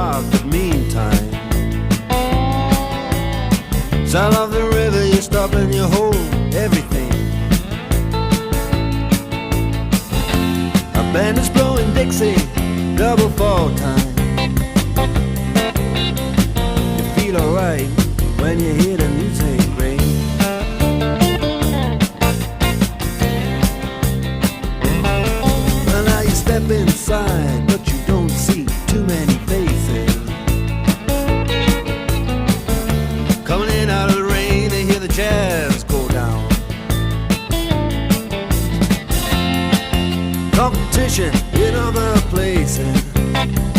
heart, but meantime, sound of the river, you stop and you hold everything. A band is blowing Dixie, double fall time.